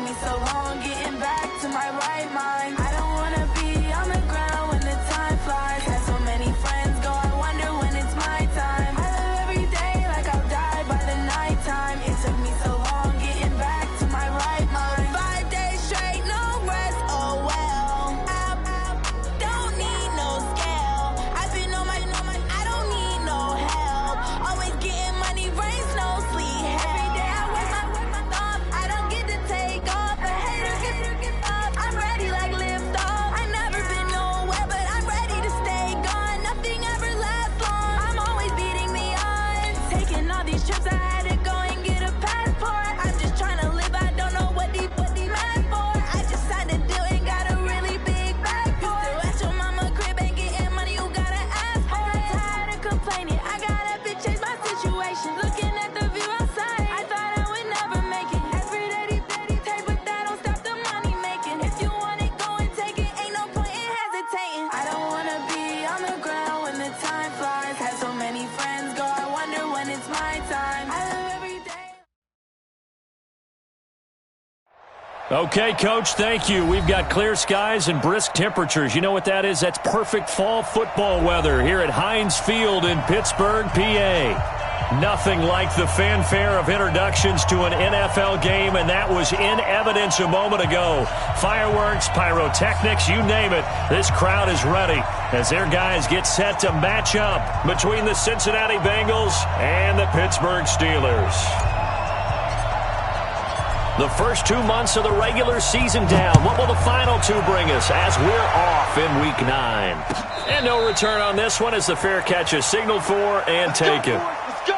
me so long getting back to my right mind. I don't wanna be on the ground when the time flies. Had so many friends go, I wonder when it's my time. I live every day like I'll die by the nighttime. It took me so long getting back to my right mind. 5 days straight, no rest, oh well. I don't need no scale. I've been on my, I don't need no help. Always getting money, rains, no sleep. Every day I work my thumb. I don't get to take off. A hater get up. I'm ready like lift off. I never been nowhere, but I'm ready to stay gone. Nothing ever lasts long. I'm always beating the odds. Taking all these trips, I had to go and get a passport. I'm just trying to live. I don't know what the mad for. I just signed a deal and got a really big bag for it. Still at your mama crib and getting money, you gotta ask for it. Tired of complaining, I gotta bitch change my situation. Looking at the view outside, I thought I would never make it. Every day they take, but that don't stop the money making. If you want it, go and take it. Ain't no point in hesitating. I don't wanna be on the ground when the time flies. Had so many friends go, I wonder when it's my time. I live every day. Okay, Coach, thank you. We've got clear skies and brisk temperatures. You know what that is? That's perfect fall football weather here at Heinz Field in Pittsburgh, PA. Nothing like the fanfare of introductions to an NFL game, and that was in evidence a moment ago. Fireworks, pyrotechnics, you name it. This crowd is ready as their guys get set to match up between the Cincinnati Bengals and the Pittsburgh Steelers. The first 2 months of the regular season down. What will the final two bring us as we're off in Week 9? And no return on this one as the fair catch is signaled for and taken. Let's go!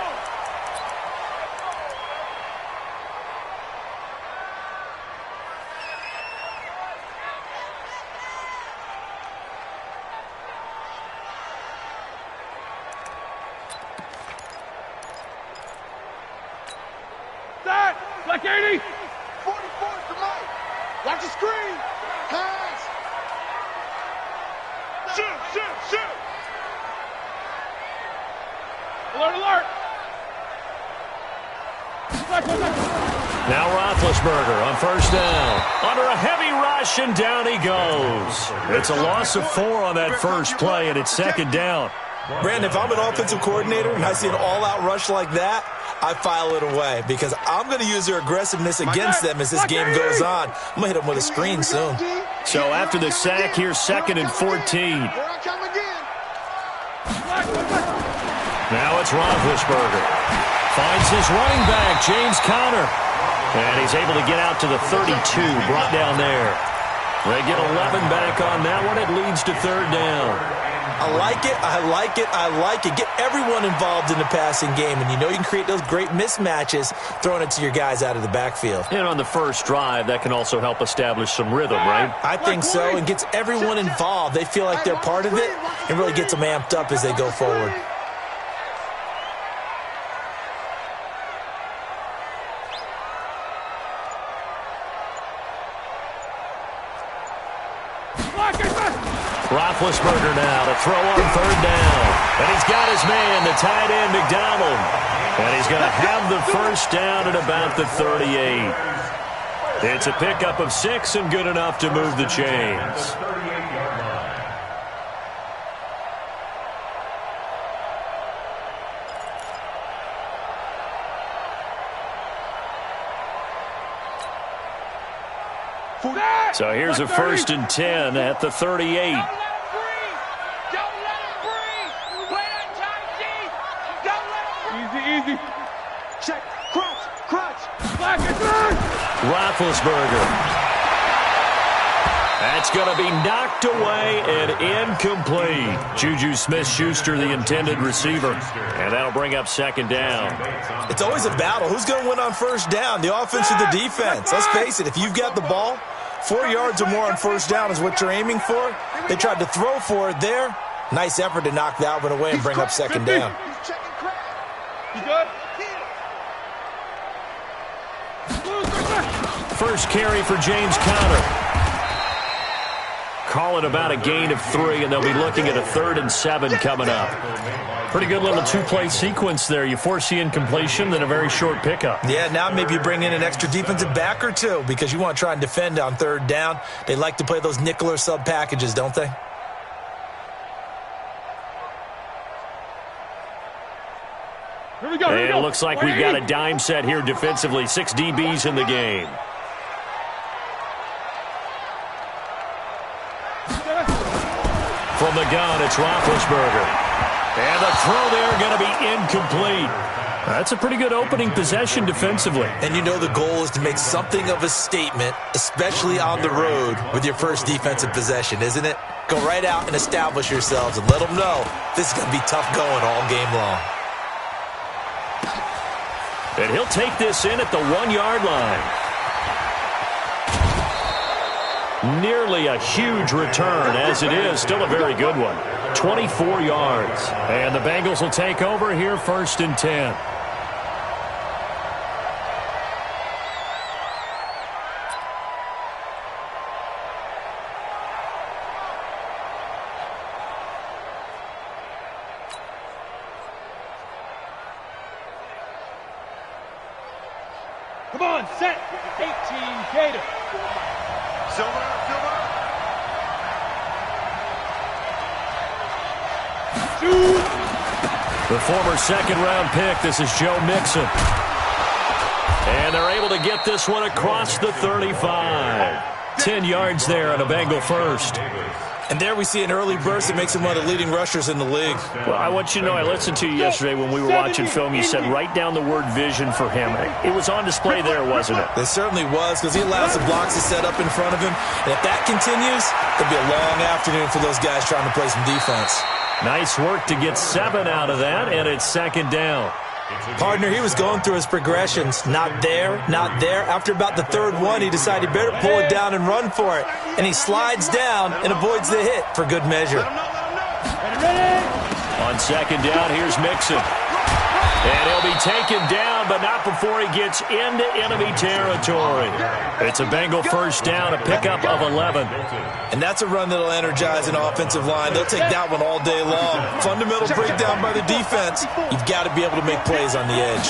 That! Black 80! 44 to Mike! Watch the screen! Pass! Shoot! Shoot! Shoot! Alert! Alert! Now Roethlisberger on first down. Under a heavy rush, and down he goes. It's a loss of 4 on that first play, and it's second down. Brandon, if I'm an offensive coordinator and I see an all-out rush like that, I file it away because I'm going to use their aggressiveness against them as this game goes on. I'm going to hit them with a screen soon. So after the sack, here's 2nd and 14. Now it's Roethlisberger. Finds his running back, James Conner. And he's able to get out to the 32, brought down there. They get 11 back on that one. It leads to third down. I like it, I like it, I like it. Get everyone involved in the passing game, and you know you can create those great mismatches throwing it to your guys out of the backfield. And on the first drive, that can also help establish some rhythm, right? I think so, and gets everyone involved. They feel like they're part of it, and really gets them amped up as they go forward. Roethlisberger now to throw on third down. And he's got his man, the tight end, McDonald. And he's going to have the first down at about the 38. It's a pickup of 6 and good enough to move the chains. So here's a 1st and 10 at the 38. Easy. Check. Crunch. Roethlisberger. That's going to be knocked away and incomplete. Juju Smith-Schuster, the intended receiver. And that'll bring up second down. It's always a battle. Who's going to win on first down, the offense or the defense? Let's face it, if you've got the ball, 4 yards or more on first down is what you're aiming for. They tried to throw for it there. Nice effort to knock that one away and bring up second down. You good? First carry for James Conner. call it about a gain of 3, and they'll be looking at a 3rd and 7 coming up. Pretty good little two-play sequence there. You force the incompletion, then a very short pickup. Yeah, now maybe you bring in an extra defensive back or two because you want to try and defend on 3rd down. They like to play those nickel or sub packages, don't they? Here we go. And it looks like we've got a dime set here defensively. 6 DBs in the game. From the gun, it's Roethlisberger. And the throw there going to be incomplete. That's a pretty good opening possession defensively. And you know the goal is to make something of a statement, especially on the road with your first defensive possession, isn't it? Go right out and establish yourselves and let them know this is going to be tough going all game long. And he'll take this in at the 1-yard line. Nearly a huge return, as it is. Still a very good one. 24 yards. And the Bengals will take over here 1st and 10. Come on, set. 18 Gator. Silver. The former 2nd-round pick, this is Joe Mixon. And they're able to get this one across the 35. 10 yards there on a Bengal first. And there we see an early burst that makes him one of the leading rushers in the league. Well, I want you to know, I listened to you yesterday when we were watching film. You said write down the word vision for him. It was on display there, wasn't it? It certainly was, because he allows the blocks to set up in front of him. And if that continues, it'll be a long afternoon for those guys trying to play some defense. Nice work to get 7 out of that, and it's 2nd down. Partner, he was going through his progressions. Not there, not there. After about the 3rd one, he decided he better pull it down and run for it. And he slides down and avoids the hit for good measure. On 2nd down, here's Mixon. And he'll be taken down, but not before he gets into enemy territory. It's a Bengal 1st down, a pickup of 11. And that's a run that'll energize an offensive line. They'll take that one all day long. Fundamental breakdown by the defense. You've got to be able to make plays on the edge.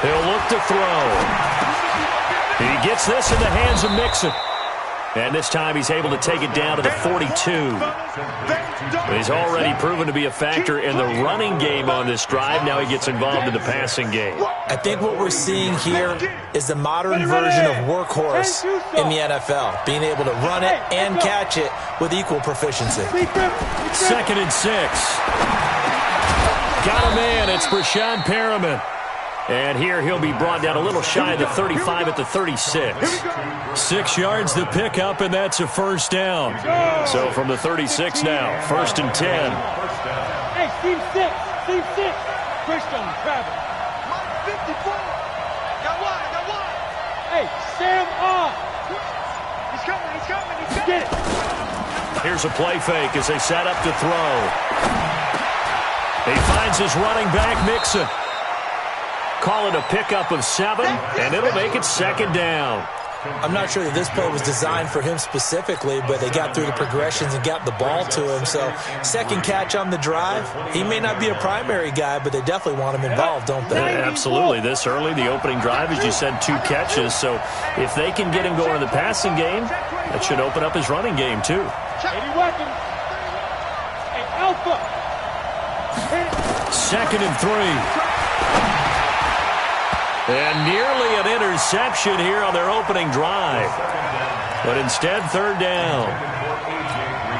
He'll look to throw. He gets this in the hands of Mixon. And this time he's able to take it down to the 42. He's already proven to be a factor in the running game on this drive. Now he gets involved in the passing game. I think what we're seeing here is the modern version of workhorse in the NFL, being able to run it and catch it with equal proficiency. 2nd and 6. Got a man. It's Brashad Perriman. And here he'll be brought down a little shy of the 35 at the 36. 6 yards the pickup, and that's a 1st down. So from the 36 now, 1st and 10. Hey, Team 6. Christian Travis. 54. Got one. Hey, Sam on. He's coming. Get it. Here's a play fake as they set up to throw. He finds his running back, Mixon. Call it a pickup of 7, and it'll make it 2nd down. I'm not sure that this play was designed for him specifically, but they got through the progressions and got the ball to him. So 2nd catch on the drive. He may not be a primary guy, but they definitely want him involved, don't they? Yeah, absolutely. This early, the opening drive, as you said, 2 catches. So if they can get him going in the passing game, that should open up his running game too. 80 weapons. Hey, Alpha. 2nd and 3. And nearly an interception here on their opening drive. But instead, 3rd down.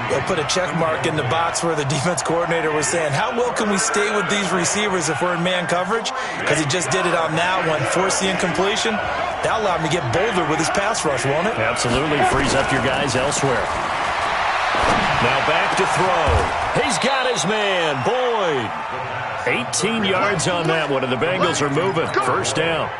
They'll put a check mark in the box where the defense coordinator was saying, how well can we stay with these receivers if we're in man coverage? Because he just did it on that one, forced the incompletion. That allowed him to get bolder with his pass rush, won't it? Absolutely. Frees up your guys elsewhere. Now back to throw. He's got his man, Boyd. 18 yards on that one, and the Bengals are moving. 1st down.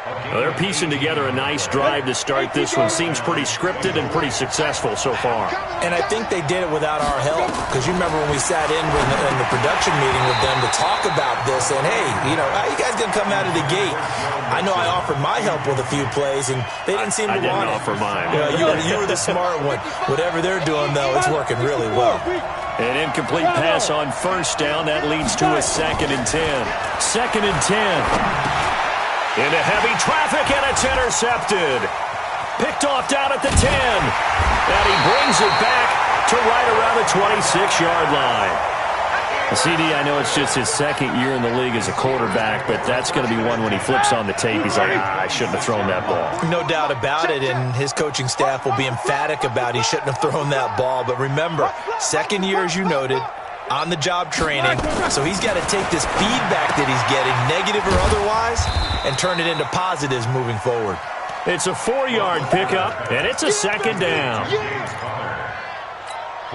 Well, they're piecing together a nice drive to start this one. Seems pretty scripted and pretty successful so far. And I think they did it without our help, because you remember when we sat in the production meeting with them to talk about this, and hey, you know, how you guys going to come out of the gate? I know I offered my help with a few plays, and they didn't seem to want it. I didn't offer mine. You were the smart one. Whatever they're doing, though, it's working really well. An incomplete pass on first down. That leads to a 2nd and 10. 2nd and 10. Into heavy traffic, and it's intercepted. Picked off down at the 10. And he brings it back to right around the 26-yard line. CD, I know it's just his 2nd year in the league as a quarterback, but that's going to be one when he flips on the tape. He's like, I shouldn't have thrown that ball. No doubt about it, and his coaching staff will be emphatic about he shouldn't have thrown that ball. But remember, 2nd year, as you noted, on-the-job training, so he's got to take this feedback that he's getting, negative or otherwise, and turn it into positives moving forward. It's a 4-yard pickup, and it's a 2nd down. 4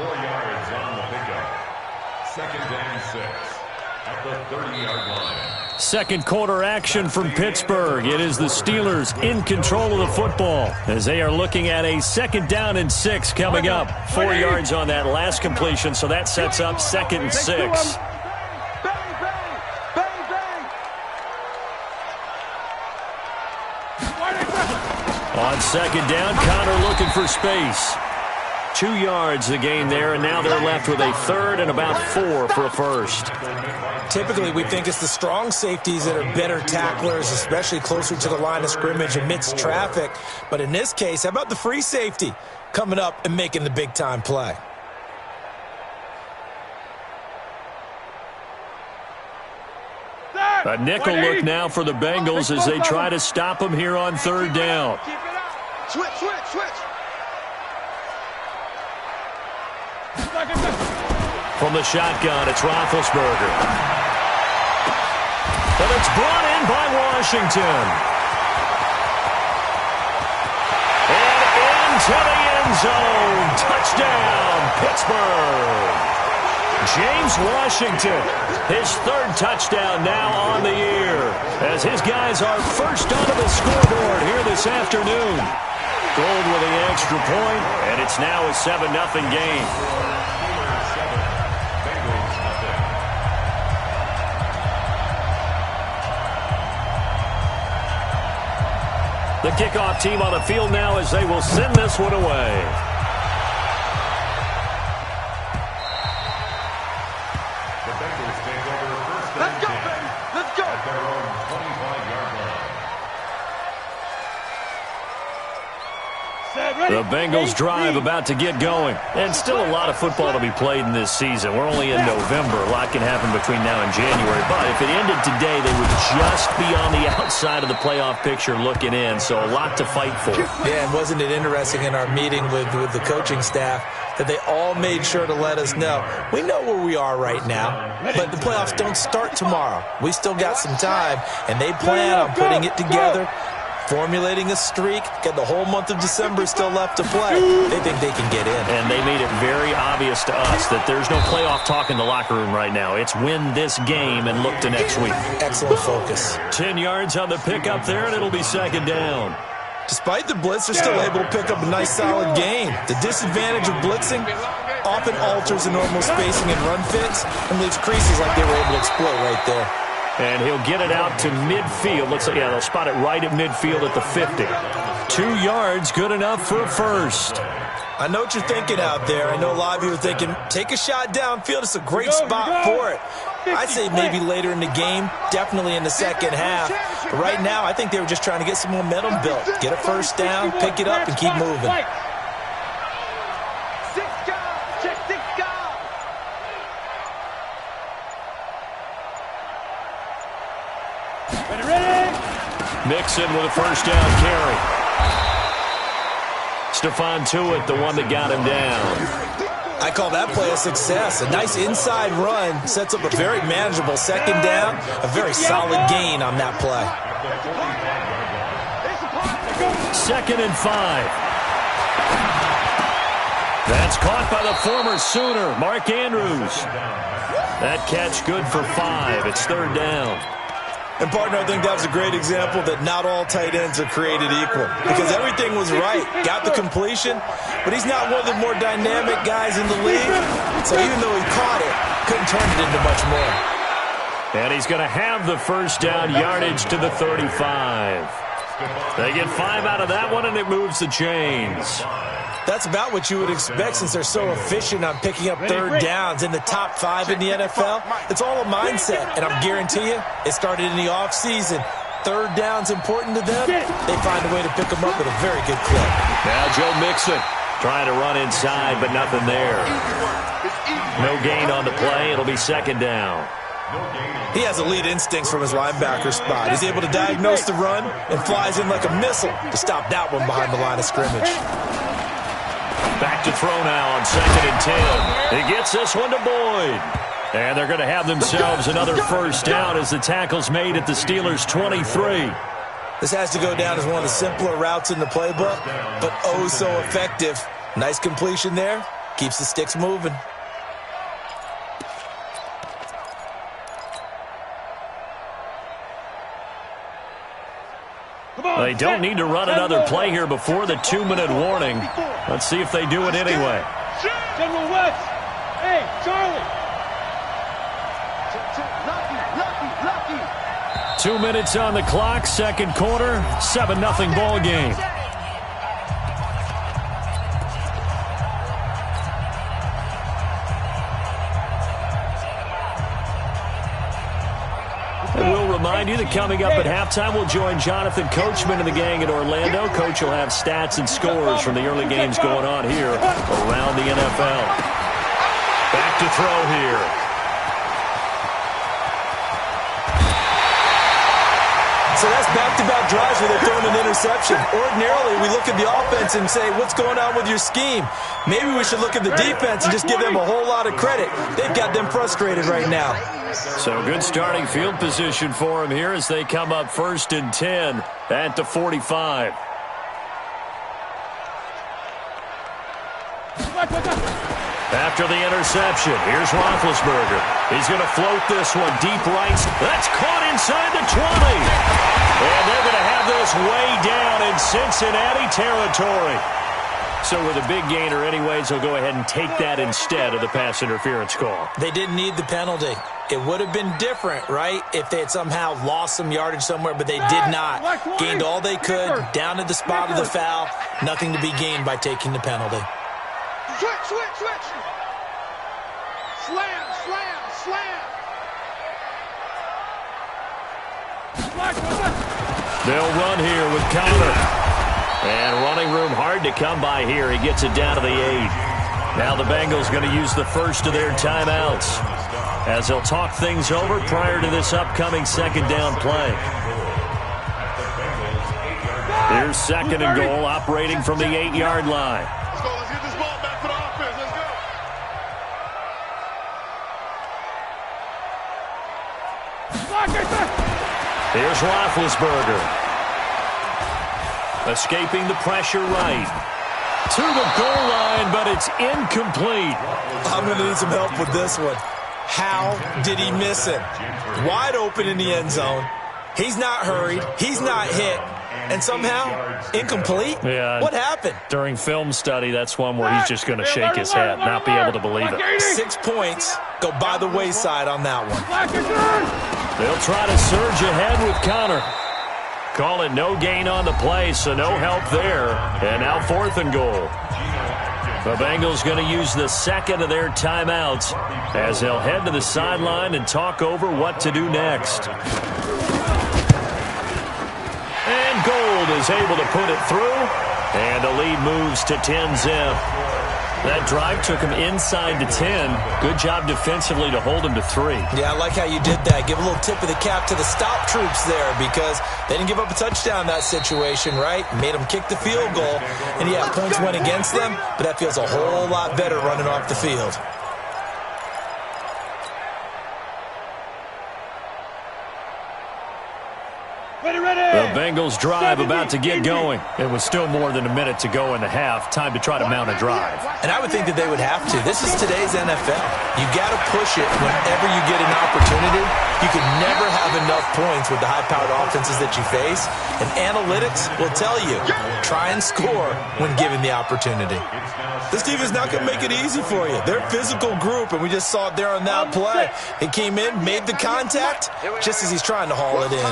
yards on the pickup. 2nd and 6 at the 30-yard line. Second quarter action from Pittsburgh. It is the Steelers in control of the football as they are looking at a 2nd down and 6 coming up. 4 yards on that last completion, so that sets up 2nd and 6. On 2nd down, Connor looking for space. 2 yards the gain there, and now they're left with a 3rd and about 4 for a first. Typically, we think it's the strong safeties that are better tacklers, especially closer to the line of scrimmage amidst traffic. But in this case, how about the free safety coming up and making the big-time play? A nickel look now for the Bengals as they try to stop him here on 3rd down. Switch. From the shotgun, it's Roethlisberger. But it's brought in by Washington. And into the end zone. Touchdown, Pittsburgh. James Washington, his 3rd touchdown now on the year, as his guys are first onto the scoreboard here this afternoon. Gold with the extra point, and it's now a 7-0 game. The kickoff team on the field now as they will send this one away. The Bengals drive about to get going. And still a lot of football to be played in this season. We're only in November. A lot can happen between now and January. But if it ended today, they would just be on the outside of the playoff picture looking in. So a lot to fight for. Yeah, and wasn't it interesting in our meeting with the coaching staff that they all made sure to let us know. We know where we are right now, but the playoffs don't start tomorrow. We still got some time, and they plan on putting it together, formulating a streak, got the whole month of December still left to play. They think they can get in. And they made it very obvious to us that there's no playoff talk in the locker room right now. It's win this game and look to next week. Excellent focus. 10 yards on the pickup there, and it'll be 2nd down. Despite the blitz, they're still able to pick up a nice solid gain. The disadvantage of blitzing often alters the normal spacing and run fits and leaves creases like they were able to exploit right there. And he'll get it out to midfield. Looks like, yeah, they'll spot it right at midfield at the 50. 2 yards, good enough for a first. I know what you're thinking out there. I know a lot of you are thinking, take a shot downfield. It's a great spot for it. I'd say maybe later in the game, definitely in the second half. But right now, I think they were just trying to get some momentum built. Get a first down, pick it up, and keep moving. Mixon with a first down carry. Stephon Tuitt, the one that got him down. I call that play a success. A nice inside run sets up a very manageable second down. A very solid gain on that play. 2nd and 5. That's caught by the former Sooner, Mark Andrews. That catch good for 5. It's 3rd down. And, partner, I think that was a great example that not all tight ends are created equal because everything was right. Got the completion, but he's not one of the more dynamic guys in the league. So even though he caught it, couldn't turn it into much more. And he's going to have the first down, yardage to the 35. They get 5 out of that one, and it moves the chains. That's about what you would expect since they're so efficient on picking up third downs in the top 5 in the NFL. It's all a mindset, and I guarantee you it started in the offseason. Third down's important to them. They find a way to pick them up with a very good clip. Now Joe Mixon trying to run inside, but nothing there. No gain on the play. It'll be second down. He has elite instincts from his linebacker spot. He's able to diagnose the run and flies in like a missile to stop that one behind the line of scrimmage. Back to throw now on 2nd and 10. He gets this one to Boyd. And they're going to have themselves another first down as the tackle's made at the Steelers' 23. This has to go down as one of the simpler routes in the playbook, but oh so effective. Nice completion there. Keeps the sticks moving. They don't need to run another play here before the 2-minute warning. Let's see if they do it anyway. General West. Hey, Charlie. 2 minutes on the clock, second quarter, 7-0 ball game. And we'll remind you that coming up at halftime, we'll join Jonathan Coachman and the gang in Orlando. Coach will have stats and scores from the early games going on here around the NFL. Back to throw here. So that's back-to-back drives where they're throwing an interception. Ordinarily, we look at the offense and say, what's going on with your scheme? Maybe we should look at the defense and just give them a whole lot of credit. They've got them frustrated right now. So good starting field position for them here as they come up 1st and 10 at the 45. After the interception, here's Roethlisberger. He's going to float this one deep right. That's caught inside the 20. And they're going to have this way down in Cincinnati territory. So with a big gainer anyways, they'll go ahead and take that instead of the pass interference call. They didn't need the penalty. It would have been different, right, if they had somehow lost some yardage somewhere, but they did not. Gained all they could, down at the spot of the foul. Nothing to be gained by taking the penalty. Switch. Slam. They'll run here with Connor. And running room hard to come by here. He gets it down to the 8. Now the Bengals going to use the first of their timeouts as they'll talk things over prior to this upcoming second down play. Here's 2nd and goal, operating from the 8-yard line. Let's go. Let's get this ball back for the offense. Let's go. Here's Roethlisberger. Escaping the pressure right. To the goal line, but it's incomplete. I'm going to need some help with this one. How did he miss him? Wide open in the end zone. He's not hurried. He's not hit. And somehow, incomplete? Yeah. What happened? During film study, that's one where he's just going to shake his head, not be able to believe it. 6 points go by the wayside on that one. They'll try to surge ahead with Connor. Call it no gain on the play, so no help there. And now 4th and goal. The Bengals going to use the second of their timeouts as they'll head to the sideline and talk over what to do next. And Gold is able to put it through, and the lead moves to 10-zip. That drive took him inside the 10. Good job defensively to hold him to 3. Yeah, I like how you did that. Give a little tip of the cap to the stop troops there because they didn't give up a touchdown in that situation, right? Made them kick the field goal. And, yeah, points went against them, but that feels a whole lot better running off the field. The Bengals drive about to get going. It was still more than a minute to go in the half. Time to try to mount a drive. And I would think that they would have to. This is today's NFL. You got to push it whenever you get an opportunity. You can never have enough points with the high-powered offenses that you face. And analytics will tell you, try and score when given the opportunity. This team is not going to make it easy for you. They're a physical group, and we just saw it there on that play. He came in, made the contact, just as he's trying to haul it in.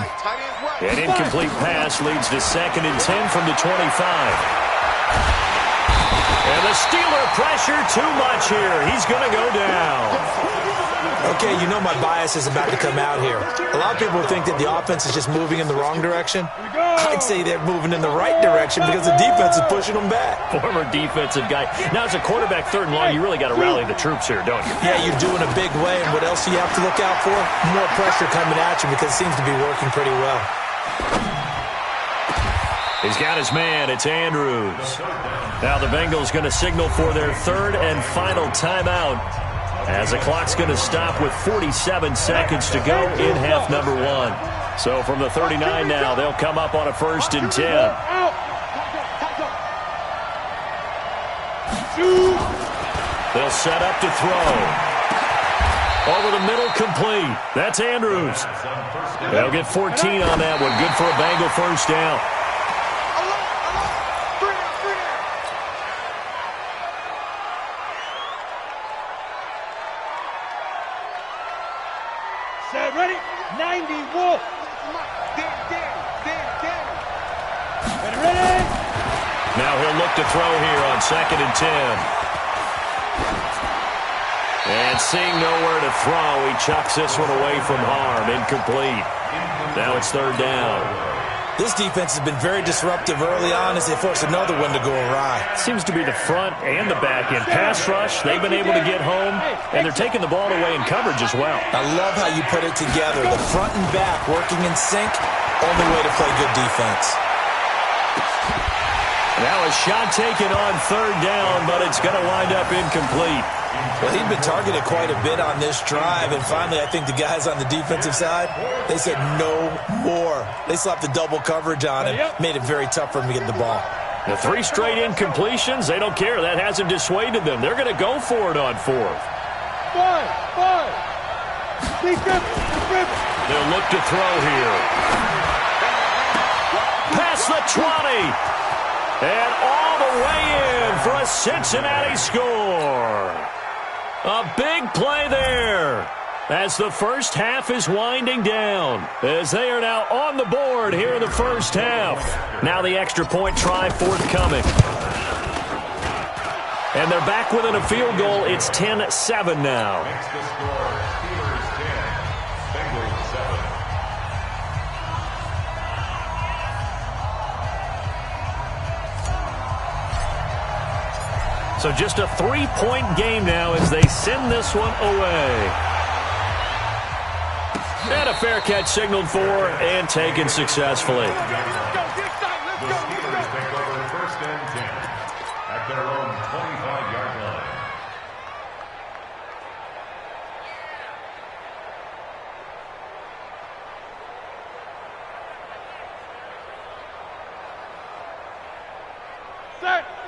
An incomplete pass leads to 2nd and 10 from the 25. And the Steeler pressure too much here. He's going to go down. Okay, you know my bias is about to come out here. A lot of people think that the offense is just moving in the wrong direction. I'd say they're moving in the right direction because the defense is pushing them back. Former defensive guy. Now, as a quarterback, 3rd and long, you really got to rally the troops here, don't you? Yeah, you do in a big way. And what else do you have to look out for? More pressure coming at you because it seems to be working pretty well. He's got his man. It's Andrews. Now the Bengals going to signal for their 3rd and final timeout, as the clock's going to stop with 47 seconds to go in half number 1. So from the 39 now, they'll come up on a 1st and 10. They'll set up to throw. Over the middle, complete. That's Andrews. They'll get 14 on that one. Good for a Bengal 1st down. Ready? 90 Wolf. Ready? Now he'll look to throw here on 2nd and 10. And seeing nowhere to throw, he chucks this one away from harm. Incomplete. Now it's 3rd down. This defense has been very disruptive early on as they force another one to go awry. Seems to be the front and the back end. Pass rush, they've been able to get home, and they're taking the ball away in coverage as well. I love how you put it together. The front and back working in sync, only way to play good defense. Now a shot taken on 3rd down, but it's going to wind up incomplete. Well, he'd been targeted quite a bit on this drive, and finally I think the guys on the defensive side, they said no more. They slapped the double coverage on him, made it very tough for him to get the ball. The 3 straight incompletions, they don't care. That hasn't dissuaded them. They're going to go for it on 4th. They'll look to throw here. Past the 20. And all the way in for a Cincinnati score. A big play there as the first half is winding down, as they are now on the board here in the first half. Now the extra point try forthcoming. And they're back within a field goal. It's 10-7 now. Makes the score Steelers 10, Bengals 7. So just a 3-point game now as they send this one away. And a fair catch signaled for and taken successfully. The Steelers take over 1st and 10 at their own 25-yard line.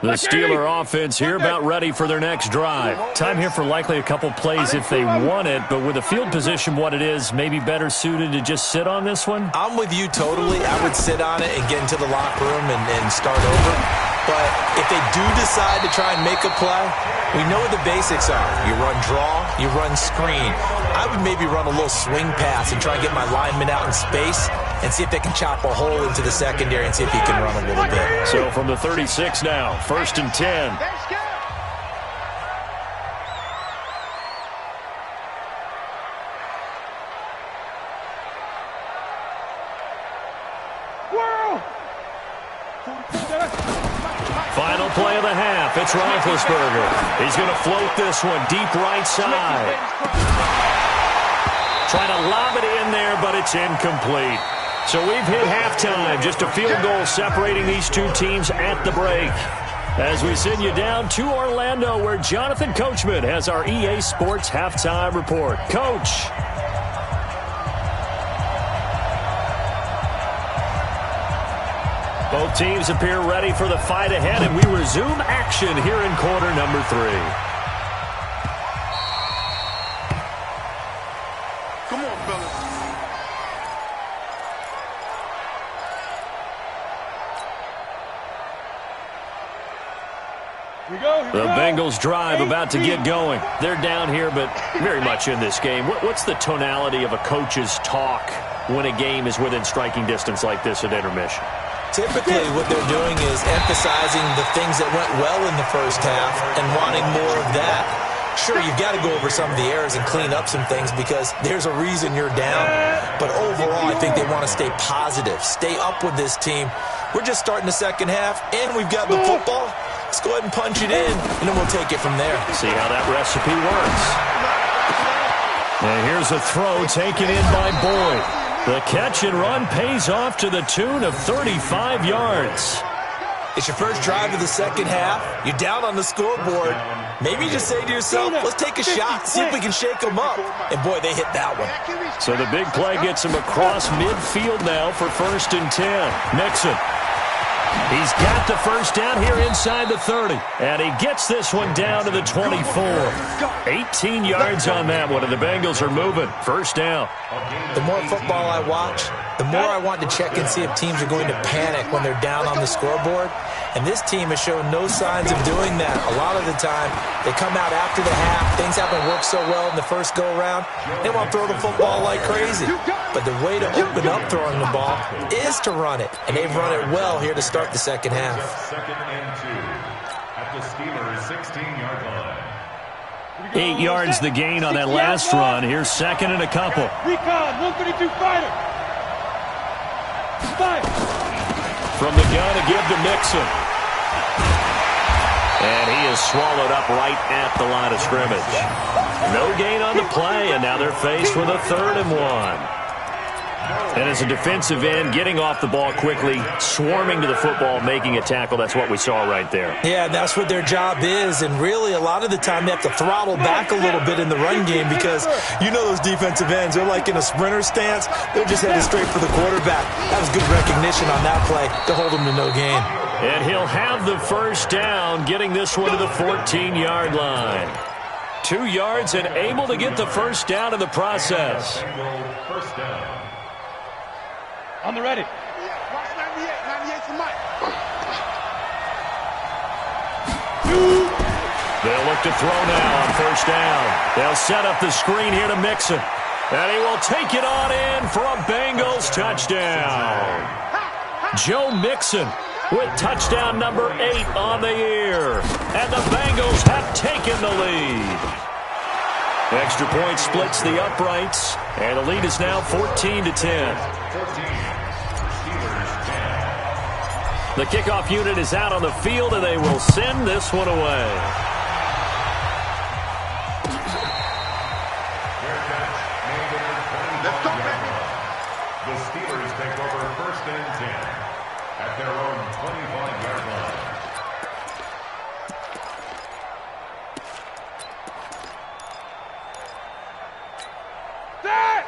The Steeler offense here about ready for their next drive. Time here for likely a couple plays if they want it, but with the field position what it is, maybe better suited to just sit on this one? I'm with you totally. I would sit on it and get into the locker room and start over. But if they do decide to try and make a play, we know what the basics are. You run draw, you run screen. I would maybe run a little swing pass and try and get my lineman out in space and see if they can chop a hole into the secondary and see if he can run a little bit. So from the 36 now, 1st and 10. Final play of the half. It's Roethlisberger. He's going to float this one deep right side. Trying to lob it in there, but it's incomplete. So we've hit halftime. Just a field goal separating these two teams at the break. As we send you down to Orlando, where Jonathan Coachman has our EA Sports halftime report. Coach. Both teams appear ready for the fight ahead, and we resume action here in quarter number 3. Come on, fellas. The Bengals drive about to get going. They're down here, but very much in this game. What's the tonality of a coach's talk when a game is within striking distance like this at intermission? Typically, what they're doing is emphasizing the things that went well in the first half and wanting more of that. Sure, you've got to go over some of the errors and clean up some things because there's a reason you're down. But overall, I think they want to stay positive, stay up with this team. We're just starting the second half, and we've got the football. Let's go ahead and punch it in, and then we'll take it from there. See how that recipe works. And here's a throw taken in by Boyd. The catch and run pays off to the tune of 35 yards. It's your first drive of the second half. You're down on the scoreboard. Maybe you just say to yourself, let's take a shot, see if we can shake them up. And, boy, they hit that one. So the big play gets him across midfield now for 1st and 10. Mixon. He's got the first down here inside the 30. And he gets this one down to the 24. 18 yards on that one, and the Bengals are moving. First down. The more football I watch, the more I want to check and see if teams are going to panic when they're down on the scoreboard. And this team has shown no signs of doing that. A lot of the time, they come out after the half. Things haven't worked so well in the first go-around. They want to throw the football like crazy. But the way to open up throwing the ball is to run it. And they've run it well here to start the second half. 2nd and 2 at the Steelers' 16-yard line. 8 yards the gain on that last run. Here's 2nd and a couple. Recon, 132 fighter. Fire. From the gun to give to Mixon. And he is swallowed up right at the line of scrimmage. No gain on the play, and now they're faced with a 3rd and 1. And as a defensive end, getting off the ball quickly, swarming to the football, making a tackle, that's what we saw right there. Yeah, that's what their job is. And really, a lot of the time, they have to throttle back a little bit in the run game because you know those defensive ends, they're like in a sprinter stance. They're just headed straight for the quarterback. That was good recognition on that play to hold them to no gain. And he'll have the first down, getting this one to the 14-yard line. 2 yards and able to get the first down in the process. First down. On the ready. Watch 98 for Mike. They'll look to throw now on first down. They'll set up the screen here to Mixon. And he will take it on in for a Bengals touchdown. Joe Mixon with touchdown number 8 on the year. And the Bengals have taken the lead. Extra point splits the uprights, and the lead is now 14-10. 14. Steelers 10. The kickoff unit is out on the field, and they will send this one away. Let's go, baby. The Steelers take over 1st and 10 at their own 25-yard line.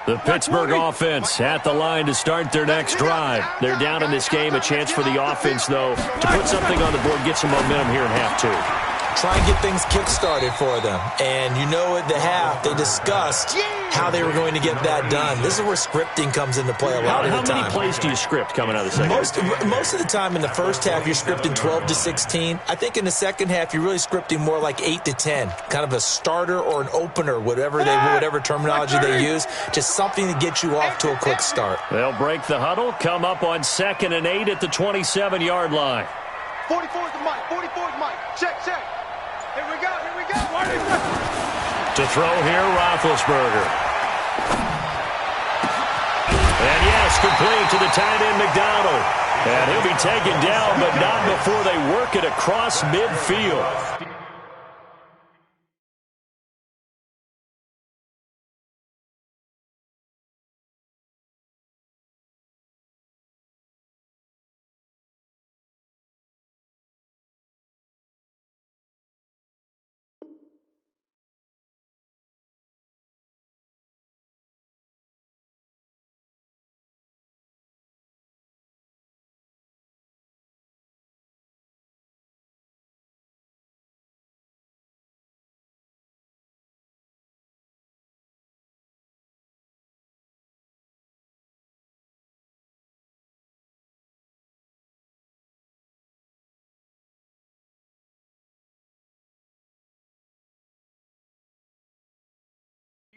The Pittsburgh offense at the line to start their next drive. They're down in this game. A chance for the offense, though, to put something on the board, get some momentum here in half 2. Try and get things kick-started for them. And you know at the half, they discussed how they were going to get that done. This is where scripting comes into play a lot of the time. How many plays do you script coming out of the second half? Most of the time in the first half, you're scripting 12 to 16. I think in the second half, you're really scripting more like 8 to 10. Kind of a starter or an opener, whatever terminology they use. Just something to get you off to a quick start. They'll break the huddle, come up on 2nd and 8 at the 27-yard line. 44 is the Mike. 44 is Mike. Check. Here we go. To throw here, Roethlisberger. And yes, complete to the tight end, McDonald. And he'll be taken down, but not before they work it across midfield.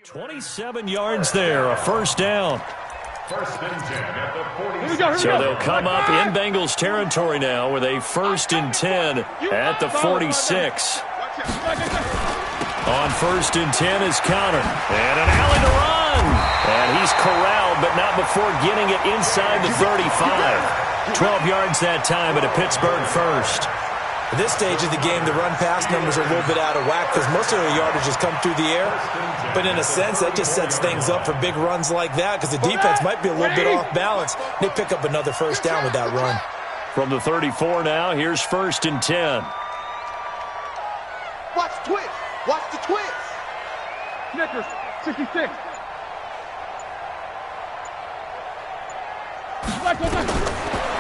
27 yards there, a first down. First and 10 at the 40. So they'll come up in Bengals territory now with a first and 10 at the 46. On first and 10 is Connor. And an alley to run. And he's corralled, but not before getting it inside the 35. 12 yards that time at a Pittsburgh first. At this stage of the game, the run-pass numbers are a little bit out of whack because most of their yardage has come through the air. But in a sense, that just sets things up for big runs like that because the defense might be a little bit off balance. They pick up another first down with that run. From the 34 now, here's first and 10. Watch the twist. Watch the twist. Snickers, 66.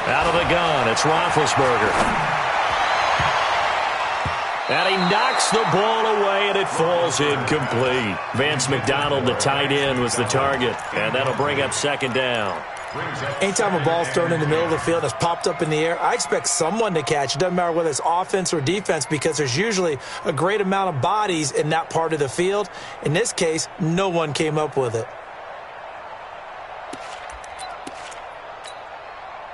Out of the gun, it's Roethlisberger. And he knocks the ball away, and it falls incomplete. Vance McDonald, the tight end, was the target, and that'll bring up second down. Anytime a ball's thrown in the middle of the field and it's popped up in the air, I expect someone to catch. It doesn't matter whether it's offense or defense because there's usually a great amount of bodies in that part of the field. In this case, no one came up with it.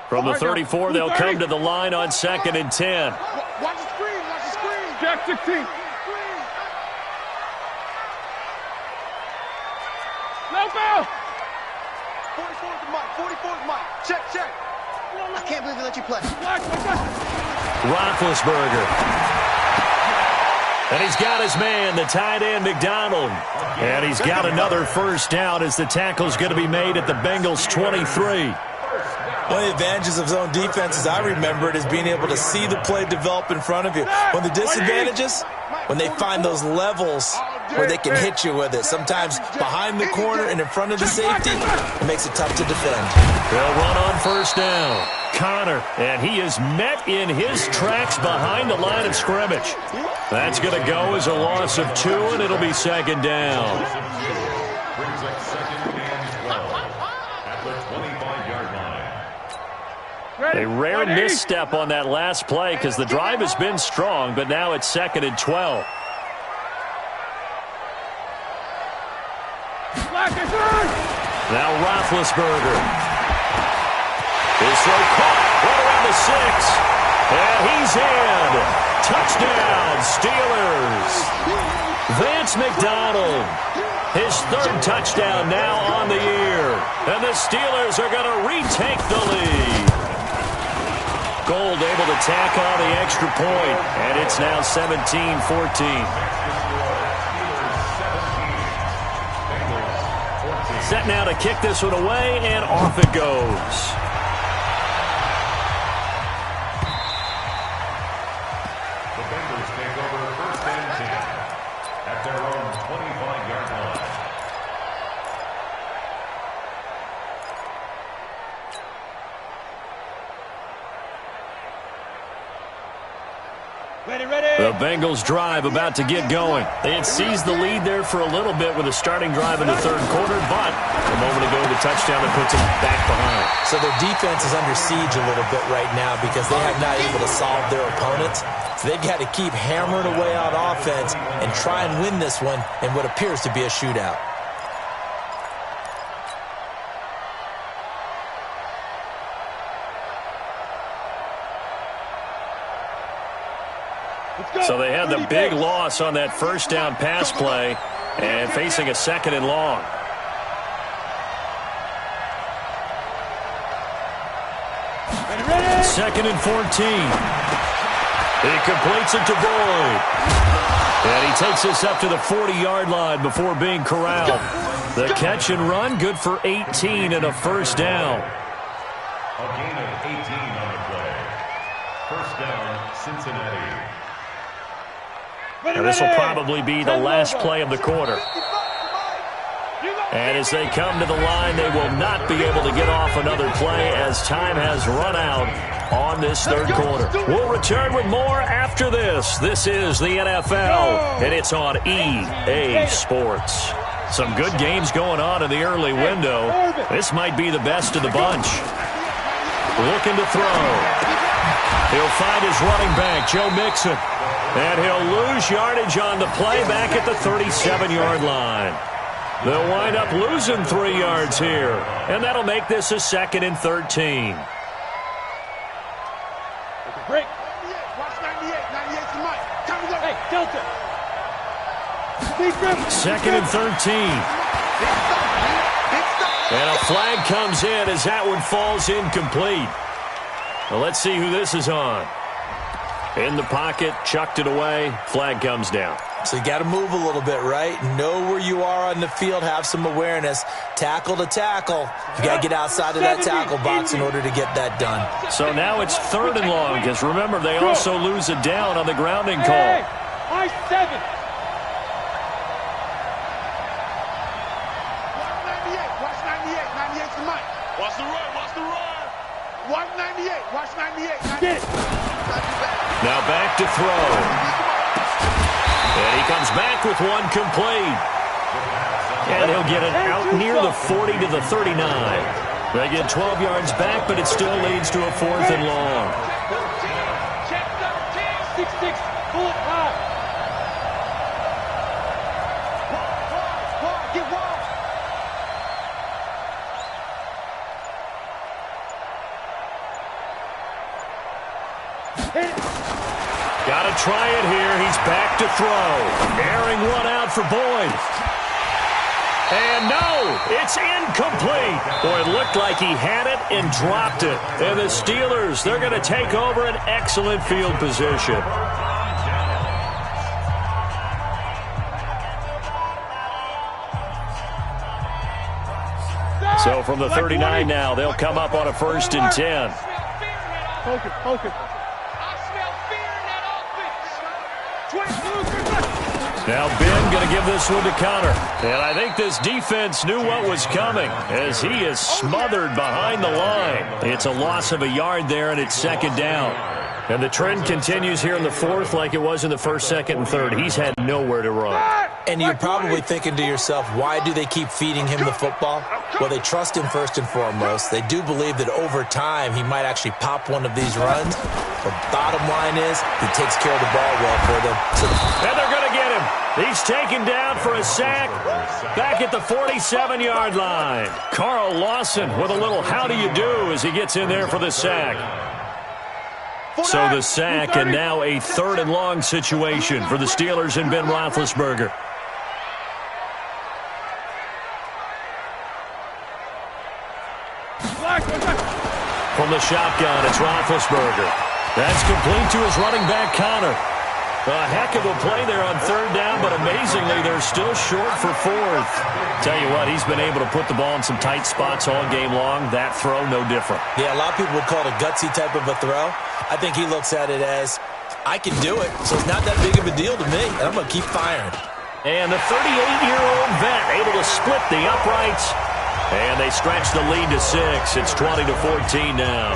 From the 34, they'll come to the line on second and 10. Watch the screen. Watch the screen. Jack 16. No foul. 44 is Mike. 44 is Mike. Check, check. I can't believe they let you play. Roethlisberger. And he's got his man, the tight end, McDonald. And he's got another first down as the tackle's going to be made at the Bengals 23. One of the advantages of zone defense, as I remember it, is being able to see the play develop in front of you. One of the disadvantages, when they find those levels where they can hit you with it. Sometimes behind the corner and in front of the safety, it makes it tough to defend. They'll run on first down. Connor, and he is met in his tracks behind the line of scrimmage. That's going to go as a loss of 2, and it'll be second down. Brings up second and 12 at the 25-yard line. A rare misstep on that last play because the drive has been strong, but now it's second and 12. Now Roethlisberger. His throw caught right around the 6. And he's in. Touchdown, Steelers. Vance McDonald. His third touchdown now on the year. And the Steelers are going to retake the lead. Gold able to tack on the extra point, and it's now 17-14. Set now to kick this one away, and off it goes. The Bengals take over first and 10 at their own 25-yard line. The Bengals drive about to get going. They had seized the lead there for a little bit with a starting drive in the third quarter, but a moment ago the touchdown that puts them back behind. So their defense is under siege a little bit right now because they have not able to solve their opponents. So they've got to keep hammering away on offense and try and win this one in what appears to be a shootout. So they had the big loss on that first down pass play and facing a second and long. Second and 14. He completes it to Boyd. And he takes us up to the 40-yard line before being corralled. The catch and run, good for 18 and a first down. A gain of 18 on the play. First down, Cincinnati. And this will probably be the last play of the quarter. And as they come to the line, they will not be able to get off another play as time has run out on this third quarter. We'll return with more after this. This is the NFL, and it's on EA Sports. Some good games going on in the early window. This might be the best of the bunch. Looking to throw. He'll find his running back, Joe Mixon. And he'll lose yardage on the play back at the 37-yard line. They'll wind up losing 3 yards here, and that'll make this a 2nd and 13. Break. Watch 98. 98's the mic. Time to go. Hey, Delta. 2nd and 13. And a flag comes in as that one falls incomplete. Well, let's see who this is on. In the pocket, chucked it away, flag comes down. So you got to move a little bit, right? Know where you are on the field, have some awareness. Tackle to tackle. You got to get outside of that tackle box in order to get that done. So now it's 3rd and long, because remember, they also lose a down on the grounding call. Hey, I-7. Watch 98. 98's the mic. Watch the run. Watch the run. Watch 98. Watch 98. Get it. Now back to throw. And he comes back with one complete. And he'll get it out near the 40 to the 39. They get 12 yards back, but it still leads to a 4th and long. Check 13. 6-6. Pull it high. Get wide. Hit it. Got to try it here. He's back to throw. Airing one out for Boyd. And no, it's incomplete. Boy, it looked like he had it and dropped it. And the Steelers, they're going to take over an excellent field position. So from the 39 now, they'll come up on a 1st and 10. Focus, focus. Now Ben going to give this one to Connor. And I think this defense knew what was coming as he is smothered behind the line. It's a loss of a yard there, and it's 2nd down. And the trend continues here in the 4th like it was in the 1st, 2nd, and 3rd. He's had nowhere to run. And you're probably thinking to yourself, why do they keep feeding him the football? Well, they trust him first and foremost. They do believe that over time he might actually pop one of these runs. The bottom line is he takes care of the ball well for them. And they're going to get him. He's taken down for a sack back at the 47-yard line. Carl Lawson with a little how do you do as he gets in there for the sack. So the sack, and now a 3rd and long situation for the Steelers and Ben Roethlisberger. From the shotgun, it's Roethlisberger. That's complete to his running back, Connor. A heck of a play there on 3rd down, but amazingly, they're still short for 4th. Tell you what, he's been able to put the ball in some tight spots all game long. That throw, no different. Yeah, a lot of people would call it a gutsy type of a throw. I think he looks at it as, I can do it, so it's not that big of a deal to me, and I'm going to keep firing. And the 38-year-old vet able to split the uprights, and they stretch the lead to 6. It's 20-14 now.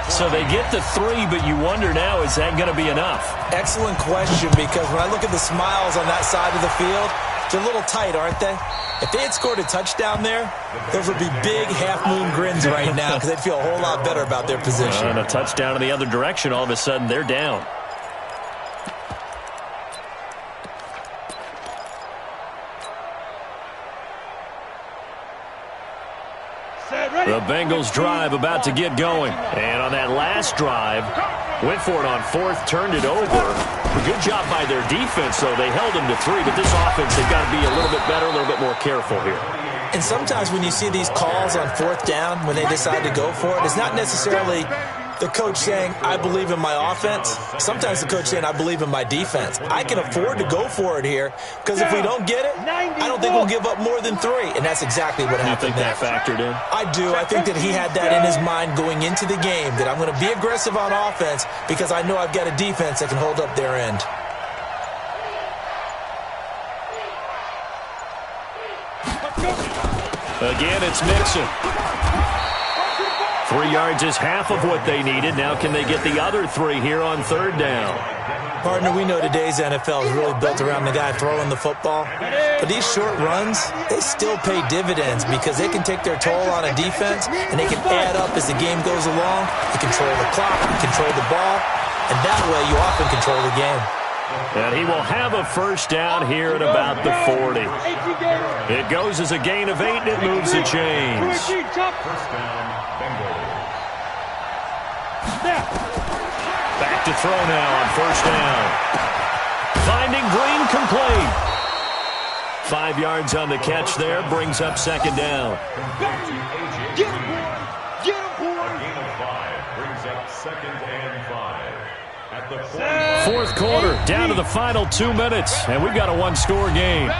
So they get the 3, but you wonder now, is that going to be enough? Excellent question, because when I look at the smiles on that side of the field, they're a little tight, aren't they? If they had scored a touchdown there, those would be big half-moon grins right now because they'd feel a whole lot better about their position. And a touchdown in the other direction, all of a sudden they're down. The Bengals drive about to get going. And on that last drive, went for it on 4th, turned it over. A good job by their defense, though. They held them to 3, but this offense, they've got to be a little bit better, a little bit more careful here. And sometimes when you see these calls on 4th down, when they decide to go for it, it's not necessarily the coach saying, I believe in my offense. Sometimes the coach saying, I believe in my defense. I can afford to go for it here because if we don't get it, I don't think we'll give up more than 3. And that's exactly what happened there. You think that factored in? I do. I think that he had that in his mind going into the game, that I'm going to be aggressive on offense because I know I've got a defense that can hold up their end. Again, it's Mixon. 3 yards is half of what they needed. Now can they get the other 3 here on 3rd down? Partner, we know today's NFL is really built around the guy throwing the football. But these short runs, they still pay dividends because they can take their toll on a defense and they can add up as the game goes along. You control the clock, you control the ball, and that way you often control the game. And he will have a first down here at about the 40. It goes as a gain of 8, and it moves the chains. First down, Bengals. Back to throw now on first down. Finding Green complete. 5 yards on the catch there, brings up second down. Get him, boy. Get him, boy. A gain of 5 brings up second and 5. At the Fourth quarter, down to the final 2 minutes, and we've got a one-score game.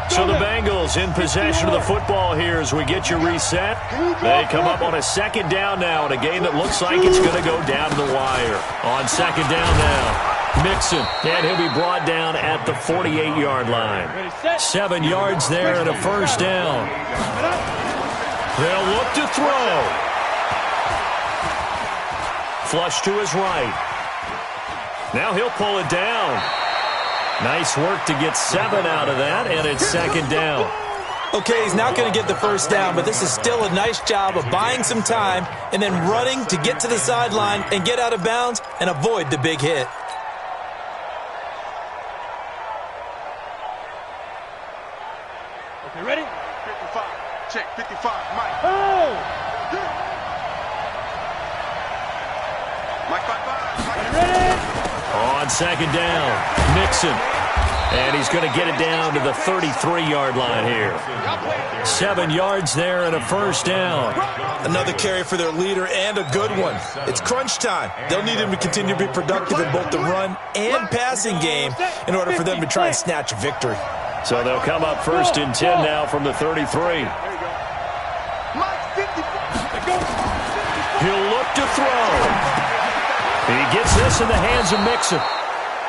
So the Bengals in possession of the football here as we get you reset. They come up on a second down now in a game that looks like it's going to go down to the wire. On second down now, Mixon, and he'll be brought down at the 48-yard line. 7 yards there and a first down. They'll look to throw. Flush to his right. Now he'll pull it down. Nice work to get 7 out of that, and it's second down. Okay, he's not going to get the first down, but this is still a nice job of buying some time and then running to get to the sideline and get out of bounds and avoid the big hit. Okay, ready? 55. Check, 55. Mike. Oh! Mike, 5-5. Mike, Ready? On second down, Mixon. And he's going to get it down to the 33-yard line here. 7 yards there and a first down. Another carry for their leader and a good one. It's crunch time. They'll need him to continue to be productive in both the run and passing game in order for them to try and snatch a victory. So they'll come up first and 10 now from the 33. He'll look to throw. He gets this in the hands of Mixon.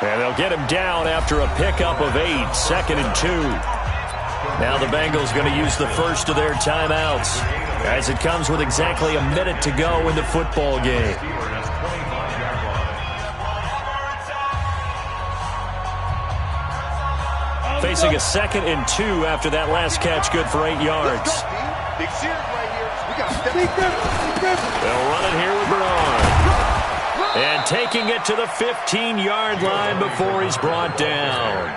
And they'll get him down after a pickup of 8, 2nd and 2. Now the Bengals going to use the first of their timeouts as it comes with exactly a minute to go in the football game. Facing a 2nd and 2 after that last catch, good for 8 yards. They'll run it here with Braun. And taking it to the 15-yard line before he's brought down.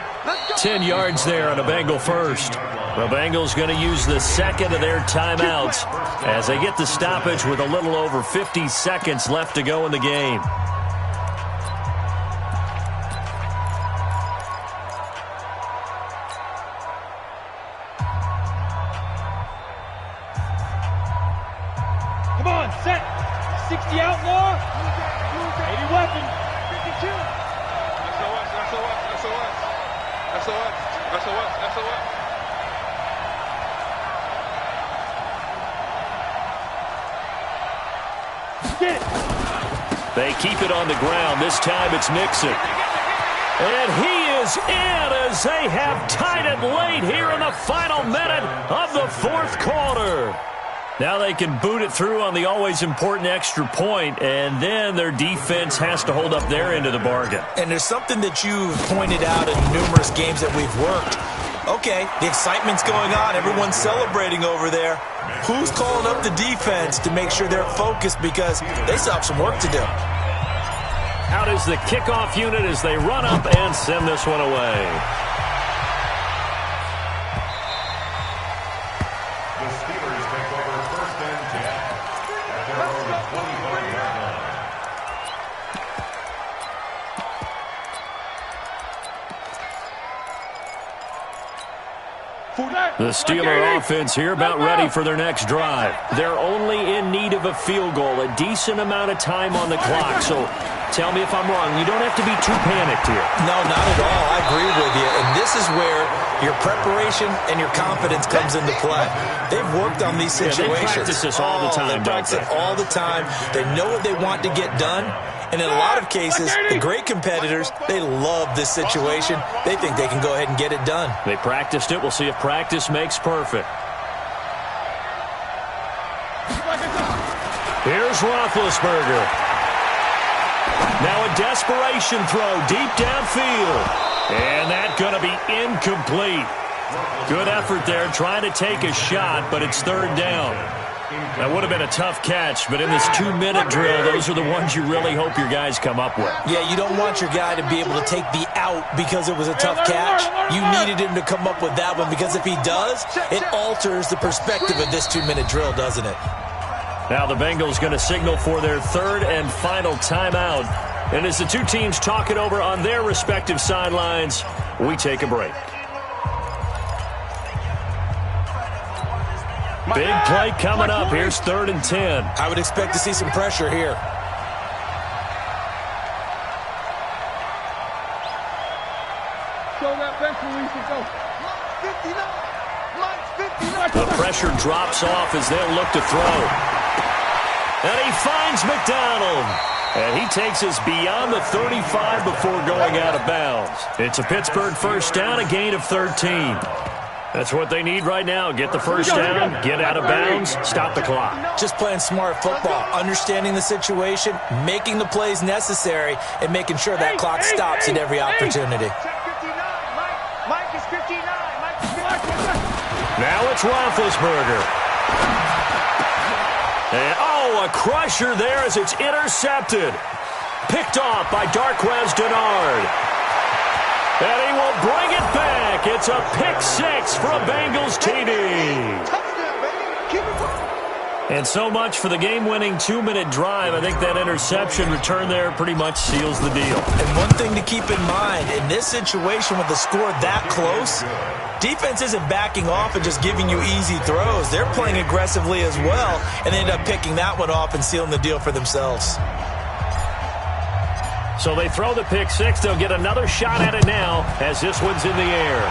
10 yards there on a Bengal first. The Bengals going to use the second of their timeouts as they get the stoppage with a little over 50 seconds left to go in the game. Come on, set. 60 outlaw. 80 weapon. 52. SOS. Get it. They keep it on the ground. This time it's Mixon. And he is in as they have tied it late here in the final minute of the fourth quarter. Now they can boot it through on the always important extra point, and then their defense has to hold up their end of the bargain. And there's something that you've pointed out in numerous games that we've worked. Okay, the excitement's going on. Everyone's celebrating over there. Who's calling up the defense to make sure they're focused because they still have some work to do? Out is the kickoff unit as they run up and send this one away. The Steelers take over first and 10 at their own 25-yard line. The Steeler offense here about ready for their next drive. They're only in need of a field goal, a decent amount of time on the clock. So tell me if I'm wrong. You don't have to be too panicked here. No, not at all. I agree with you. And this is where your preparation and your confidence comes into play. They've worked on these situations. They practice this all the time, They practice it all the time. They know what they want to get done. And in a lot of cases, the great competitors, they love this situation. They think they can go ahead and get it done. They practiced it. We'll see if practice makes perfect. Here's Roethlisberger. Now a desperation throw deep downfield. And that's going to be incomplete. Good effort there trying to take a shot, but it's third down. That would have been a tough catch, but in this 2-minute drill, those are the ones you really hope your guys come up with. Yeah, you don't want your guy to be able to take the out because it was a tough catch. You needed him to come up with that one because if he does, it alters the perspective of this 2-minute drill, doesn't it? Now the Bengals going to signal for their third and final timeout. And as the two teams talk it over on their respective sidelines, we take a break. Big play coming up. Here's 3rd and 10. I would expect to see some pressure here. Show that bench release and go. 59. The pressure drops off as they'll look to throw. And he finds McDonald. And he takes us beyond the 35 before going out of bounds. It's a Pittsburgh first down, a gain of 13. That's what they need right now. Get the first down, get out of bounds, stop the clock. Just playing smart football, understanding the situation, making the plays necessary, and making sure that clock stops at every opportunity. Mike is 59. Now it's Roethlisberger. And, a crusher there as it's intercepted. Picked off by Darqueze Dennard. And he will bring it back. It's a pick 6 for a Bengals TD. And so much for the game-winning 2-minute drive. I think that interception return there pretty much seals the deal. And one thing to keep in mind, in this situation with the score that close, defense isn't backing off and just giving you easy throws. They're playing aggressively as well, and they end up picking that one off and sealing the deal for themselves. So they throw the pick 6. They'll get another shot at it now as this one's in the air.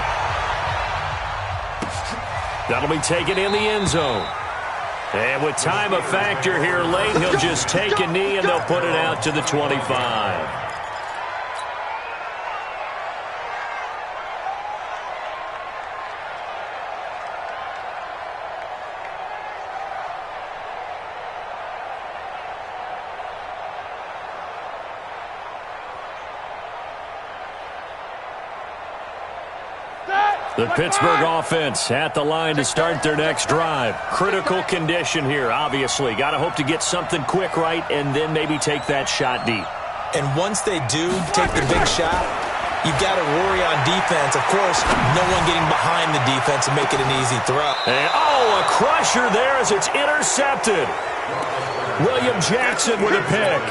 That'll be taken in the end zone. And with time a factor here late, he'll just take a knee and they'll put it out to the 25. The Pittsburgh offense at the line to start their next drive. Critical condition here, obviously. Got to hope to get something quick right and then maybe take that shot deep. And once they do take the big shot, you've got to worry on defense. Of course, no one getting behind the defense and make it an easy throw. And, a crusher there as it's intercepted. William Jackson with a pick.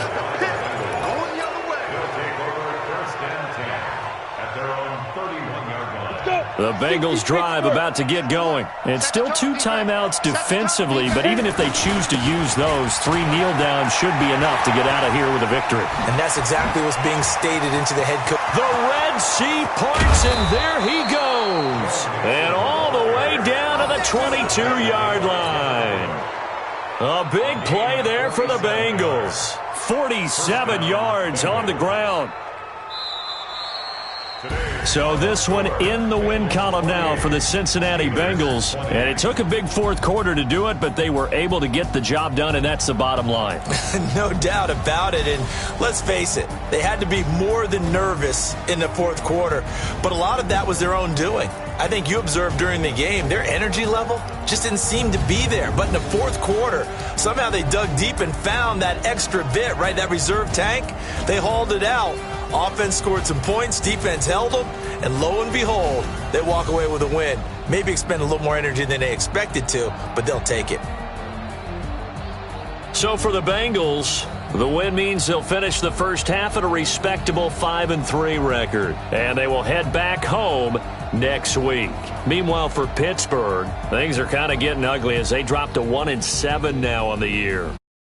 The Bengals drive about to get going. And still 2 timeouts defensively, but even if they choose to use those, 3 kneel downs should be enough to get out of here with a victory. And that's exactly what's being stated into the head coach. The Red Sea parts, and there he goes. And all the way down to the 22-yard line. A big play there for the Bengals. 47 yards on the ground. So this one in the win column now for the Cincinnati Bengals. And it took a big fourth quarter to do it, but they were able to get the job done, and that's the bottom line. No doubt about it. And let's face it, they had to be more than nervous in the fourth quarter. But a lot of that was their own doing. I think you observed during the game, their energy level just didn't seem to be there. But in the fourth quarter, somehow they dug deep and found that extra bit, right, that reserve tank. They hauled it out. Offense scored some points, defense held them, and lo and behold, they walk away with a win. Maybe expend a little more energy than they expected to, but they'll take it. So for the Bengals, the win means they'll finish the first half at a respectable 5-3 record, and they will head back home next week. Meanwhile, for Pittsburgh, things are kind of getting ugly as they drop to 1-7 now on the year.